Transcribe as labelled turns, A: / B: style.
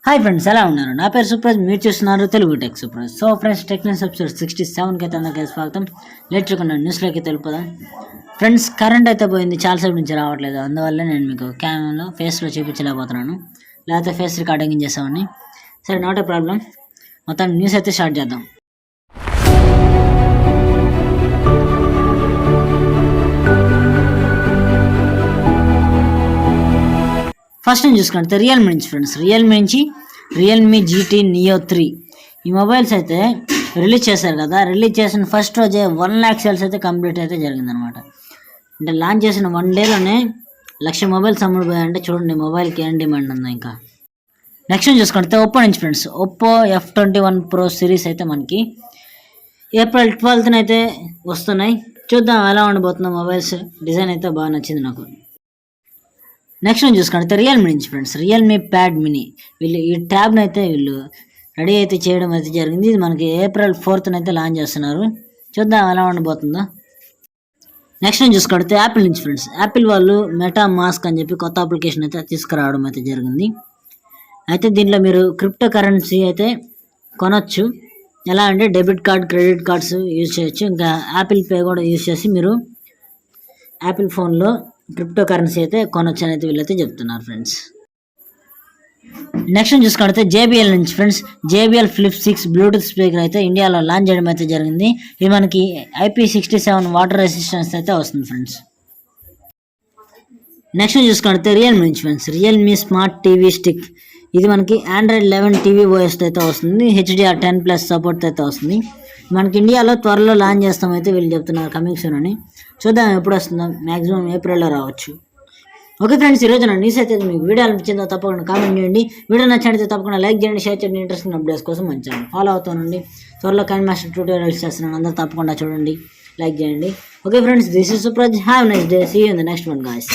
A: Hi friends, ఎలా ఉన్నారు? నా పేరు సుప్రాజ్, మీరు చూస్తున్నారు Telugu tech Supraj. So friends, techniques episode 67కి అయితే అందరికీ స్వాగతం. లేట్ చేయకుండా న్యూస్లోకి తెలుపుదాం. ఫ్రెండ్స్, కరెంట్ అయితే పోయింది, చాలాసేపు నుంచి రావట్లేదు. అందువల్ల నేను మీకు క్యామెరాలో ఫేస్లో చూపించలేకపోతున్నాను, లేకపోతే ఫేస్ రికార్డింగ్ చేసామని. సరే, నాట్ ఏ ప్రాబ్లం. మొత్తం న్యూస్ అయితే స్టార్ట్ చేద్దాం. ఫస్ట్ నేను చూసుకుంటే రియల్మీ నుంచి ఫ్రెండ్స్, రియల్మీ జీటీ నియో 3 ఈ మొబైల్స్ అయితే రిలీజ్ చేశారు కదా. రిలీజ్ చేసిన ఫస్ట్ రోజే 1 lakh సేల్స్ అయితే కంప్లీట్ అయితే జరిగిందనమాట. అంటే లాంచ్ చేసిన 1 dayలోనే 1,00,000 మొబైల్స్ అమ్ముడుపోయాయంటే చూడండి మొబైల్కి ఏం డిమాండ్ ఉందో. ఇంకా నెక్స్ట్ చూసుకుంటే ఒప్పో నుంచి friends, Oppo F21 Pro series అయితే మనకి April 12th అయితే వస్తున్నాయి. చూద్దాం ఎలా ఉండబోతుందో మొబైల్స్. డిజైన్ అయితే బాగా నచ్చింది నాకు. నెక్స్ట్ నేను చూసుకుంటే రియల్మీ నుంచి ఫ్రెండ్స్, రియల్మీ ప్యాడ్ మినీ. వీళ్ళు ఈ ట్యాబ్ని అయితే రెడీ అయితే చేయడం అయితే జరిగింది. ఇది మనకి April 4th అయితే లాంచ్ చేస్తున్నారు. చూద్దాం ఎలా ఉండబోతుందో. నెక్స్ట్ నేను చూసుకుంటే యాపిల్ నుంచి ఫ్రెండ్స్, యాపిల్ వాళ్ళు మెటా మాస్క్ అని చెప్పి కొత్త అప్లికేషన్ అయితే తీసుకురావడం అయితే జరిగింది. అయితే దీంట్లో మీరు క్రిప్టో కరెన్సీ అయితే కొనొచ్చు. ఎలా అంటే debit card, credit cards use చేయొచ్చు. ఇంకా యాపిల్ పే కూడా యూజ్ చేసి మీరు యాపిల్ ఫోన్లో క్రిప్టో కరెన్సీ అయితే కొనొచ్చు అని అయితే వీళ్ళైతే చెప్తున్నారు ఫ్రెండ్స్. నెక్స్ట్ చూసుకుంటే JBL నుంచి friends, JBL Flip 6 Bluetooth speaker అయితే ఇండియాలో లాంచ్ చేయడం అయితే జరిగింది. ఇది మనకి IP67 వాటర్ రెసిస్టెన్స్ అయితే వస్తుంది ఫ్రెండ్స్. నెక్స్ట్ చూసుకుంటే రియల్మీ నుంచి friends, Realme smart TV stick. ఇది మనకి Android 11 టీవీ ఓఎస్ అయితే వస్తుంది. HDR10+ సపోర్ట్ అయితే వస్తుంది. మనకి ఇండియాలో త్వరలో లాంచ్ చేస్తామైతే వీళ్ళు చెప్తున్నారు, కమింగ్ సూన్ అని. చూద్దాం ఎప్పుడు వస్తుందో. మ్యాక్సిమం ఏప్రిల్లో రావచ్చు. ఓకే ఫ్రెండ్స్, ఈరోజు నా న్యూస్ అయితే మీకు వీడియో అనిపించిందో తప్పకుండా కామెంట్ చేయండి. వీడియో నచ్చినట్లయితే తప్పకుండా లైక్ చేయండి, షేర్ చేయండి. ఇంట్రెస్టింగ్ అప్డేట్స్ కోసం మంచి ఛానల్ ఫాలో అవుతానండి. త్వరలో కైండ్ మాస్టర్ ట్యూటోరియల్స్ చేస్తున్నాను, అందరూ తప్పకుండా చూడండి, లైక్ చేయండి. Okay friends, this is Supraj. Have nice day. See you in the next one guys.